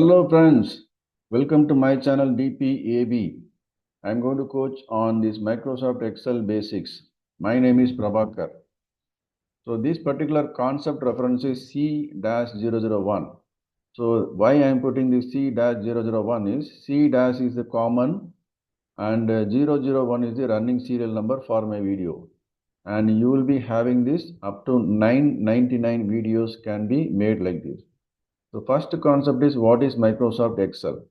Hello friends, welcome to my channel DPAB. I'm going to coach on this Microsoft Excel basics. My name is Prabhakar. So this particular concept reference is C-001. So why I'm putting this C-001 is C- is the common and 001 is the running serial number for my video. And you will be having this up to 999 videos can be made like this. The first concept is what is Microsoft Excel.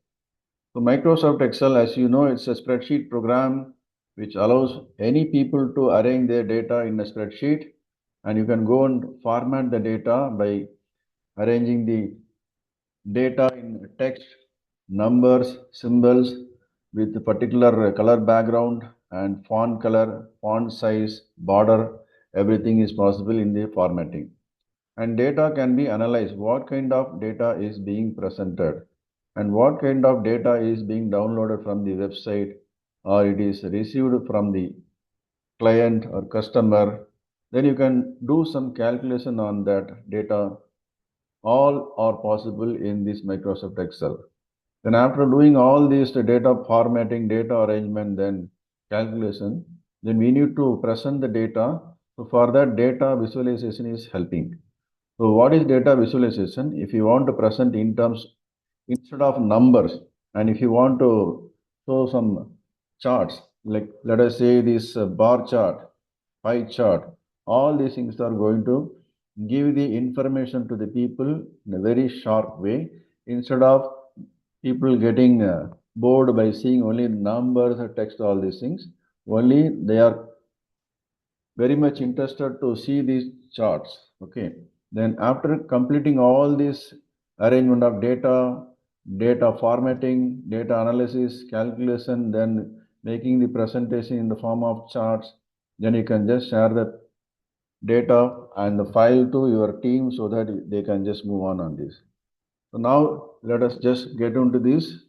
So Microsoft Excel, as you know, it's a spreadsheet program which allows any people to arrange their data in a spreadsheet, and you can go and format the data by arranging the data in text, numbers, symbols with a particular color background and font color, font size, border, everything is possible in the formatting. And data can be analyzed. What kind of data is being presented and what kind of data is being downloaded from the website or it is received from the client or customer. Then you can do some calculation on that data. All are possible in this Microsoft Excel. Then after doing all this data formatting, data arrangement, then calculation, then we need to present the data. So for that, data visualization is helping. So what is data visualization? If you want to present in terms instead of numbers, and if you want to show some charts, like let us say this bar chart, pie chart, all these things are going to give the information to the people in a very sharp way instead of people getting bored by seeing only numbers or text, all these things. Only they are very much interested to see these charts. Okay. Then after completing all this arrangement of data, data formatting, data analysis, calculation, then making the presentation in the form of charts, then you can just share the data and the file to your team so that they can just move on this. So now let us just get into this,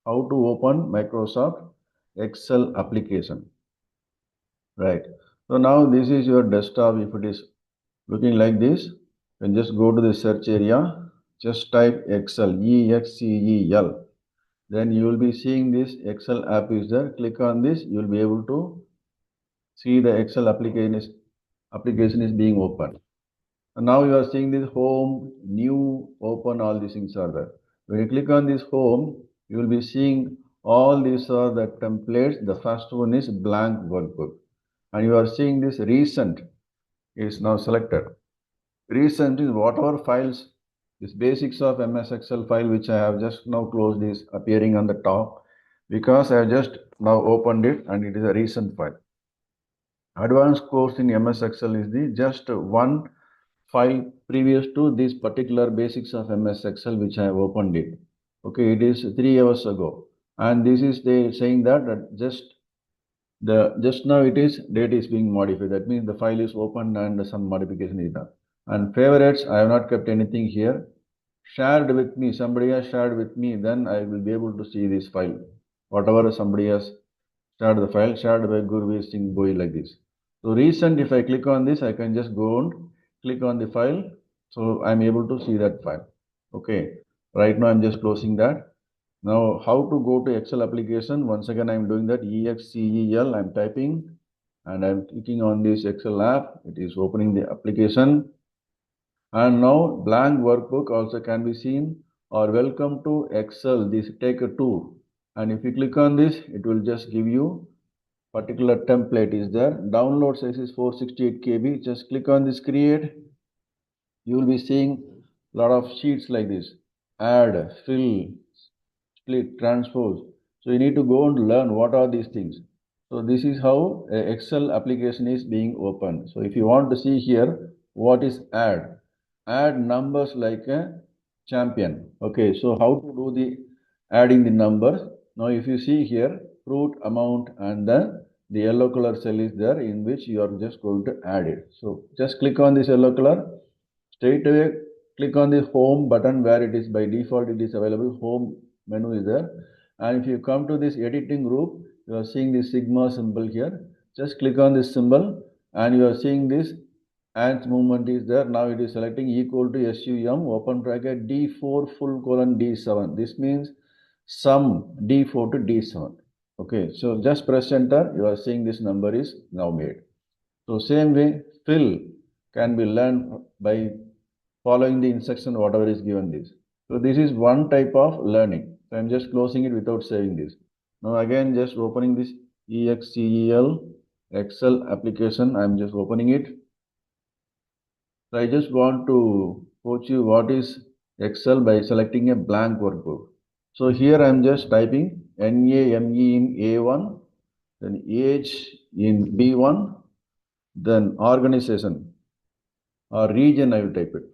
how to open Microsoft Excel application. Right. So now this is your desktop. If it is looking like this, then just go to the search area, just type Excel, EXCEL. Then you will be seeing this Excel app is there. Click on this, you will be able to see the Excel application is being opened. And now you are seeing this home, new, open, all these things are there. When you click on this home, you will be seeing all these are the templates. The first one is blank workbook. And you are seeing this recent is now selected. Recent is whatever files, this basics of MS Excel file which I have just now closed is appearing on the top because I have just now opened it and it is a recent file. Advanced course in MS Excel is the just one file previous to this particular basics of MS Excel which I have opened it. Okay, it is 3 hours ago. And this is they saying that just now it is date is being modified. That means the file is open and some modification is done. And favorites, I have not kept anything here. Shared with me, somebody has shared with me, then I will be able to see this file. Whatever somebody has shared the file, shared by Gurveer Singh Boy like this. So recent, if I click on this, I can just go and click on the file. So I'm able to see that file. Okay. Right now I'm just closing that. Now, how to go to Excel application? Once again, I'm doing that EXCEL. I'm typing and I'm clicking on this Excel app. It is opening the application. And now blank workbook also can be seen or welcome to Excel. This take a tour. And if you click on this, it will just give you particular template is there. Download size is 468 KB. Just click on this create. You will be seeing a lot of sheets like this. Add, fill, split, transpose. So you need to go and learn what are these things. So this is how a Excel application is being opened. So if you want to see here, what is add? Add numbers like a champion. Okay, so how to do the adding the numbers? Now if you see here, fruit amount and then the yellow color cell is there in which you are just going to add it. So just click on this yellow color. Straight away click on the home button where it is by default it is available. Home menu is there. And if you come to this editing group, you are seeing this sigma symbol here. Just click on this symbol and you are seeing this ants movement is there. Now it is selecting equal to sum open bracket d4 full colon d7. This means sum d4 to d7. Okay, so just press enter. You are seeing this number is now made. So same way, fill can be learned by following the instruction whatever is given this. So this is one type of learning. So I'm just closing it without saving this. Now again just opening this EXCEL Excel application. I'm just opening it. So I just want to coach you what is Excel by selecting a blank workbook. So here I'm just typing NAME in A1, then age in B1, then organization or region I will type it.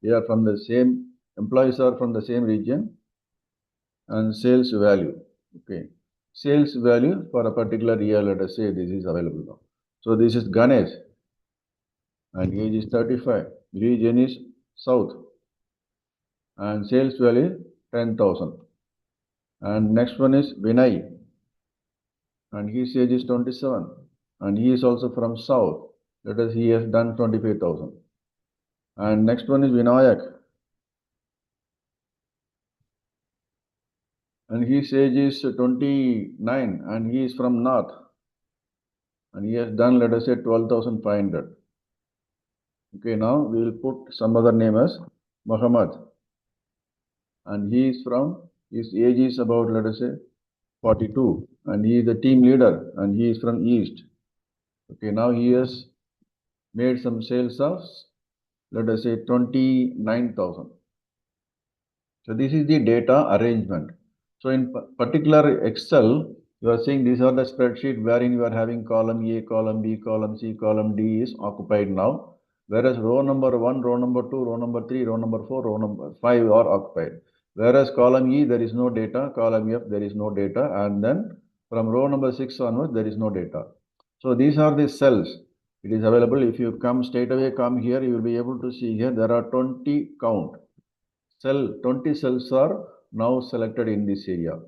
They are from the same, employees are from the same region, and sales value. Okay. Sales value for a particular year, let us say this is available now. So this is Ganesh and age is 35. Region is South and sales value 10,000. And next one is Vinay and his age is 27 and he is also from South. Let us, he has done 25,000. And next one is Vinayak and his age is 29 and he is from North and he has done, let us say, 12,500. Okay, now we will put some other name as Muhammad and he is from, his age is about, let us say, 42 and he is the team leader and he is from East. Okay, now he has made some sales of, let us say, 29,000. So this is the data arrangement. So in particular Excel, you are seeing these are the spreadsheet wherein you are having column A, column B, column C, column D is occupied now. Whereas row number 1, row number 2, row number 3, row number 4, row number 5 are occupied. Whereas column E there is no data, column F there is no data, and then from row number 6 onwards there is no data. So these are the cells. It is available. If you come straight away, come here, you will be able to see here there are 20 count. 20 cells are now selected in this area.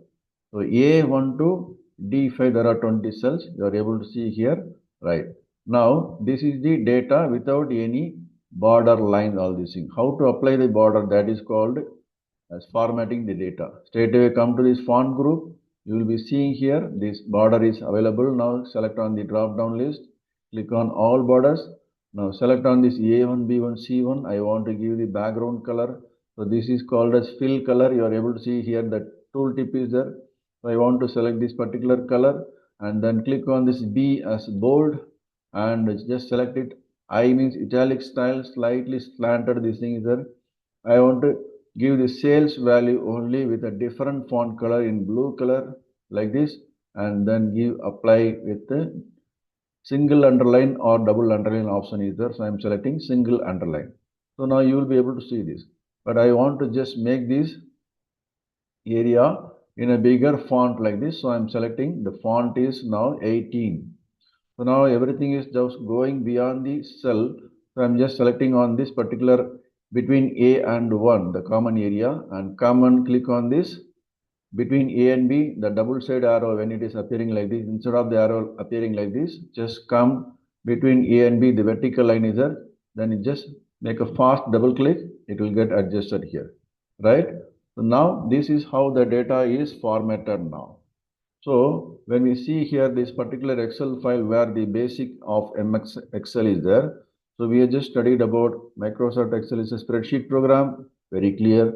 So A1 to D5 there are 20 cells. You are able to see here, right? Now this is the data without any border lines, all these things. How to apply the border, that is called as formatting the data. Straight away come to this font group. You will be seeing here this border is available. Now select on the drop down list. Click on all borders. Now select on this A1, B1, C1. I want to give the background color. So this is called as fill color. You are able to see here that tooltip is there. So I want to select this particular color and then click on this B as bold and just select it. I means italic style, slightly slanted. This thing is there. I want to give the sales value only with a different font color in blue color like this and then give apply with the single underline or double underline option is there. So I am selecting single underline. So now you will be able to see this. But I want to just make this area in a bigger font like this. So I am selecting the font is now 18. So now everything is just going beyond the cell. So I am just selecting on this particular between A and 1, the common area, and come and click on this between A and B, the double side arrow when it is appearing like this, instead of the arrow appearing like this, just come between A and B, the vertical line is there, then it just make a fast double click, it will get adjusted here, right? So now this is how the data is formatted now. So when we see here this particular Excel file where the basic of MX Excel is there, so we have just studied about Microsoft Excel is a spreadsheet program, very clear,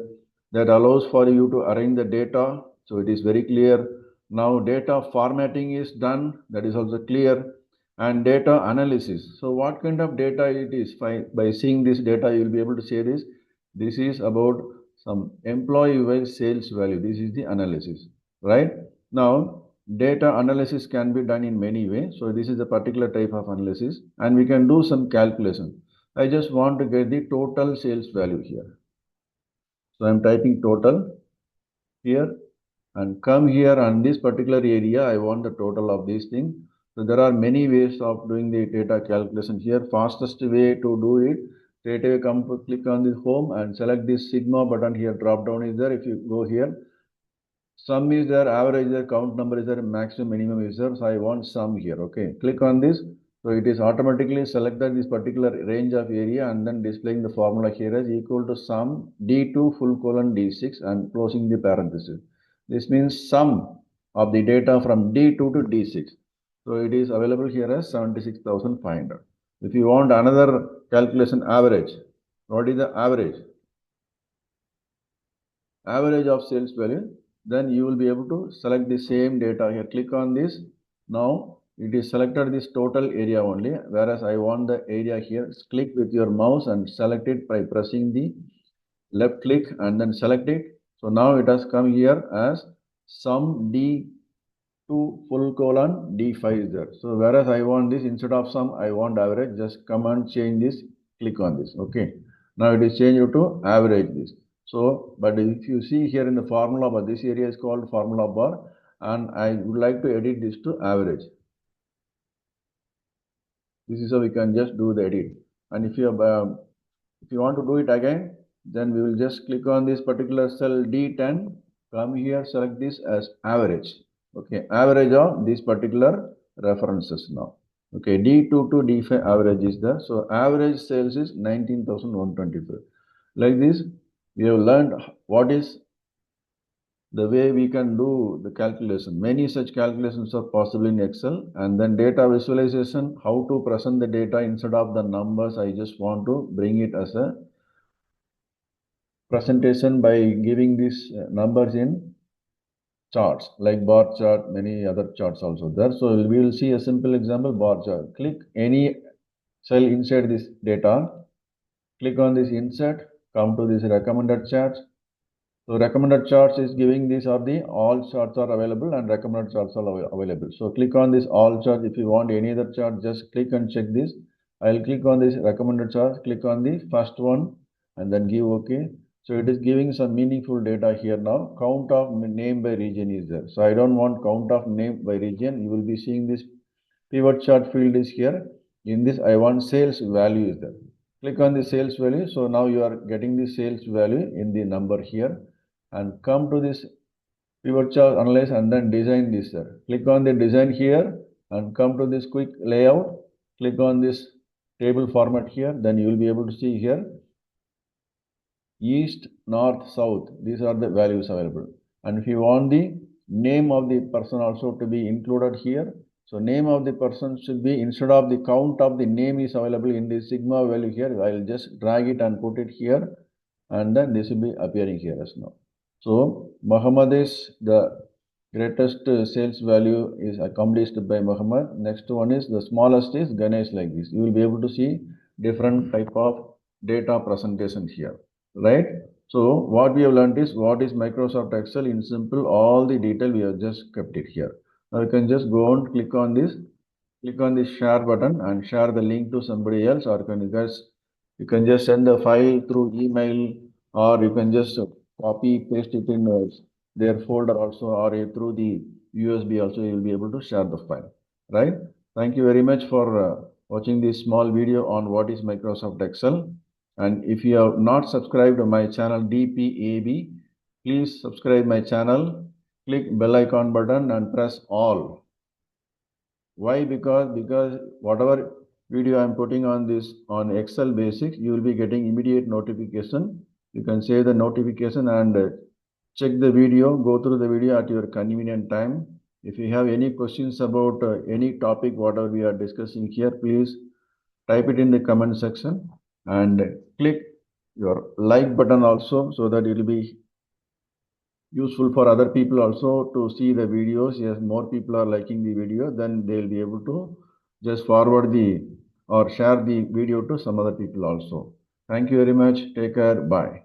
that allows for you to arrange the data. So it is very clear. Now data formatting is done, that is also clear, and data analysis. So what kind of data it is? By seeing this data, you will be able to say this. This is about some employee-wise sales value. This is the analysis, right? Now, data analysis can be done in many ways. So this is a particular type of analysis and we can do some calculation. I just want to get the total sales value here. So I'm typing total here and come here on this particular area. I want the total of these things. So there are many ways of doing the data calculation here. Fastest way to do it, straight away come to click on this home and select this sigma button here. Drop down is there. If you go here, sum is there, average is there, count number is there, maximum, minimum is there. So I want sum here. Okay, click on this So it is automatically selected this particular range of area and then displaying the formula here as equal to sum D2 full colon D6 and closing the parenthesis. This means sum of the data from D2 to D6. So it is available here as 76,500. If you want another calculation average, what is the average? Average of sales value, then you will be able to select the same data here. Click on this. Now it is selected this total area only, whereas I want the area here. Click with your mouse and select it by pressing the left click and then select it. So now it has come here as sum D2 full colon D5 is there. So whereas I want this instead of sum, I want average. Just come and change this. Click on this. Okay. Now it is changed to average this. So, but if you see here in the formula bar, this area is called formula bar, and I would like to edit this to average. This is how we can just do the edit. And if you want to do it again, then we will just click on this particular cell D10. Come here, select this as average. Okay, average of these particular references now. Okay, D2 to D5 average is there. So average sales is 19,125. Like this, we have learned what is the way we can do the calculation. Many such calculations are possible in Excel, and then data visualization, how to present the data instead of the numbers. I just want to bring it as a presentation by giving these numbers in charts like bar chart, many other charts also there. So we will see a simple example bar chart. Click any cell inside this data, click on this insert, come to this recommended charts. So recommended charts is giving these are the all charts are available and recommended charts are available. So click on this all charts. If you want any other chart, just click and check this. I'll click on this recommended chart, click on the first one and then give OK. So it is giving some meaningful data here now. Count of name by region is there. So I don't want count of name by region. You will be seeing this pivot chart field is here. In this, I want sales value is there. Click on the sales value. So now you are getting the sales value in the number here. And come to this pivot chart analyze and then design this sir. Click on the design here and come to this quick layout. Click on this table format here. Then you will be able to see here east, north, south. These are the values available. And if you want the name of the person also to be included here. So name of the person should be instead of the count of the name is available in the sigma value here. I will just drag it and put it here. And then this will be appearing here as now. So Muhammad is the greatest sales value is accomplished by Muhammad. Next one is the smallest is Ganesh like this. You will be able to see different type of data presentation here, right? So what we have learned is what is Microsoft Excel in simple. All the detail we have just kept it here. Now you can just go and click on this share button and share the link to somebody else, or you can just send the file through email, or you can just copy paste it in their folder also, or through the USB also. You will be able to share the file, right? Thank you very much for watching this small video on what is Microsoft Excel. And if you have not subscribed to my channel DPAB, please subscribe my channel, click bell icon button and press all. Why? Because whatever video I'm putting on this on Excel basics, you will be getting immediate notification. You can save the notification and check the video, go through the video at your convenient time. If you have any questions about any topic, whatever we are discussing here, please type it in the comment section and click your like button also, so that it will be useful for other people also to see the videos. Yes, more people are liking the video, then they will be able to just forward the or share the video to some other people also. Thank you very much. Take care. Bye.